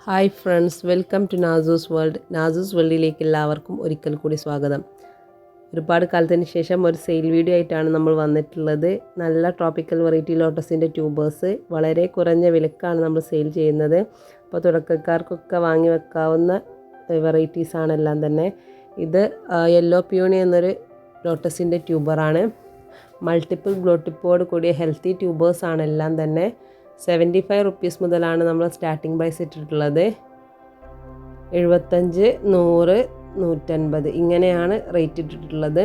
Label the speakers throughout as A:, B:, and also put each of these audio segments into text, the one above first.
A: Hi friends, welcome to Nasus world. Nasus വേൾഡിലേക്ക് എല്ലാവർക്കും ഒരിക്കൽ കൂടി സ്വാഗതം. ഒരുപാട് കാലത്തിന് ശേഷം ഒരു സെയിൽ വീഡിയോ ആയിട്ടാണ് നമ്മൾ വന്നിട്ടുള്ളത്. നല്ല ട്രോപ്പിക്കൽ വെറൈറ്റി ലോട്ടസിൻ്റെ ട്യൂബേഴ്സ് വളരെ കുറഞ്ഞ വിലക്കാണ് നമ്മൾ സെയിൽ ചെയ്യുന്നത്. അപ്പോൾ തുടക്കക്കാർക്കൊക്കെ വാങ്ങി വെക്കാവുന്ന വെറൈറ്റീസാണ് എല്ലാം തന്നെ. ഇത് യെല്ലോ പിയോണി എന്നൊരു ലോട്ടസിൻ്റെ ട്യൂബറാണ്. മൾട്ടിപ്പിൾ ഗ്ലോട്ടിപ്പോട് കൂടിയ ഹെൽത്തി ട്യൂബേഴ്സാണ് എല്ലാം തന്നെ. 75 റുപ്പീസ് മുതലാണ് നമ്മൾ സ്റ്റാർട്ടിംഗ് പ്രൈസ് ഇട്ടിട്ടുള്ളത്. 75, 100, 150 ഇങ്ങനെയാണ് റേറ്റ് ഇട്ടിട്ടുള്ളത്.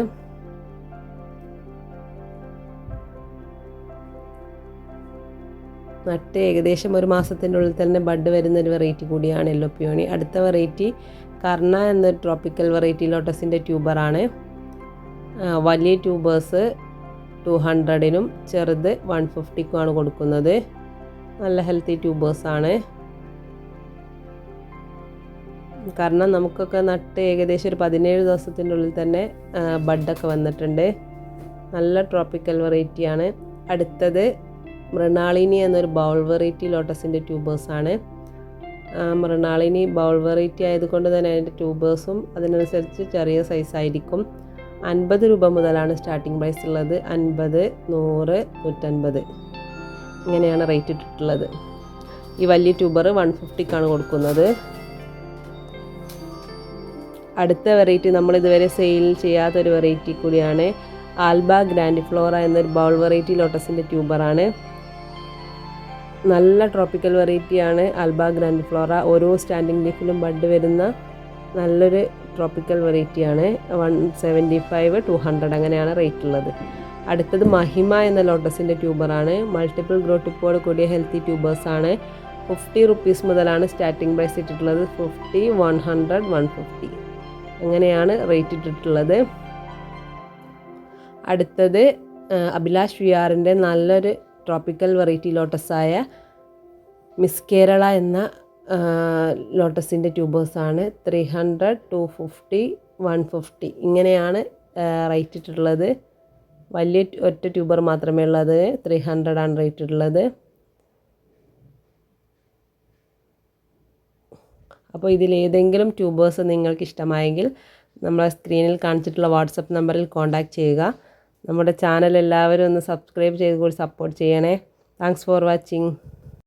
A: നട്ട് ഏകദേശം ഒരു മാസത്തിൻ്റെ ഉള്ളിൽ തന്നെ ബഡ് വരുന്നൊരു വെറൈറ്റി കൂടിയാണ് യെല്ലോ പിയോണി. അടുത്ത വെറൈറ്റി കർണ എന്നൊരു ട്രോപ്പിക്കൽ വെറൈറ്റി ലോട്ടസിൻ്റെ ട്യൂബറാണ്. വലിയ ട്യൂബേഴ്സ് 200-നും ചെറുത് 150-ക്കുമാണ് കൊടുക്കുന്നത്. നല്ല ഹെൽത്തി ട്യൂബേഴ്സാണ്. കാരണം നമുക്കൊക്കെ നട്ട് ഏകദേശം ഒരു 17 ദിവസത്തിൻ്റെ ഉള്ളിൽ തന്നെ ബഡൊക്കെ വന്നിട്ടുണ്ട്. നല്ല ട്രോപ്പിക്കൽ വെറൈറ്റിയാണ്. അടുത്തത് മൃണാളിനി എന്നൊരു ബൗൾ വെറൈറ്റി ലോട്ടസിൻ്റെ ട്യൂബേഴ്സാണ്. മൃണാളിനി ബൗൾ വെറൈറ്റി ആയതുകൊണ്ട് തന്നെ അതിൻ്റെ ട്യൂബേഴ്സും അതിനനുസരിച്ച് ചെറിയ സൈസായിരിക്കും. 50 രൂപ മുതലാണ് സ്റ്റാർട്ടിംഗ് പ്രൈസ് ഉള്ളത്. 50, 100, 150 ഇങ്ങനെയാണ് റേറ്റ് ഇട്ടിട്ടുള്ളത്. ഈ വലിയ ട്യൂബർ 150-ക്കാണ് കൊടുക്കുന്നത്. അടുത്ത വെറൈറ്റി നമ്മൾ ഇതുവരെ സെയിൽ ചെയ്യാത്തൊരു വെറൈറ്റി കൂടിയാണ്. ആൽബ ഗ്രാൻഡിഫ്ലോറ എന്നൊരു ബൗൾ വെറൈറ്റി ലോട്ടസിൻ്റെ ട്യൂബറാണ്. നല്ല ട്രോപ്പിക്കൽ വെറൈറ്റിയാണ് ആൽബ ഗ്രാൻഡിഫ്ലോറ. ഓരോ സ്റ്റാൻഡിംഗ് ലീഫിലും ബഡ് വരുന്ന നല്ലൊരു ട്രോപ്പിക്കൽ വെറൈറ്റിയാണ്. 175, 200 അങ്ങനെയാണ് റേറ്റ് ഉള്ളത്. അടുത്തത് മഹിമ എന്ന ലോട്ടസിൻ്റെ ട്യൂബറാണ്. മൾട്ടിപ്പിൾ ഗ്രോട്ടിപ്പോട് കൂടിയ ഹെൽത്തി ട്യൂബേഴ്സാണ്. 50 റുപ്പീസ് മുതലാണ് സ്റ്റാർട്ടിംഗ് പ്രൈസ് ഇട്ടിട്ടുള്ളത്. 50, 100, 150 അങ്ങനെയാണ് റേറ്റ് ഇട്ടിട്ടുള്ളത്. അടുത്തത് അഭിലാഷ് വിആറിൻ്റെ നല്ലൊരു ട്രോപ്പിക്കൽ വെറൈറ്റി ലോട്ടസായ മിസ് കേരള എന്ന ലോട്ടസിൻ്റെ ട്യൂബേഴ്സാണ്. 300, 250, 150 ഇങ്ങനെയാണ് റേറ്റ് ഇട്ടിട്ടുള്ളത്. വലിയ ഒറ്റ ട്യൂബർ മാത്രമേ ഉള്ളത്. 300 ആണ് റേറ്റ് ഇട്ടുള്ളത്. അപ്പോൾ ഇതിലേതെങ്കിലും ട്യൂബേഴ്സ് നിങ്ങൾക്ക് ഇഷ്ടമായെങ്കിൽ നമ്മളെ സ്ക്രീനിൽ കാണിച്ചിട്ടുള്ള വാട്സപ്പ് നമ്പറിൽ കോൺടാക്റ്റ് ചെയ്യുക. നമ്മുടെ ചാനൽ എല്ലാവരും ഒന്ന് സബ്സ്ക്രൈബ് ചെയ്ത് കൂടി സപ്പോർട്ട് ചെയ്യണേ. Thanks for watching.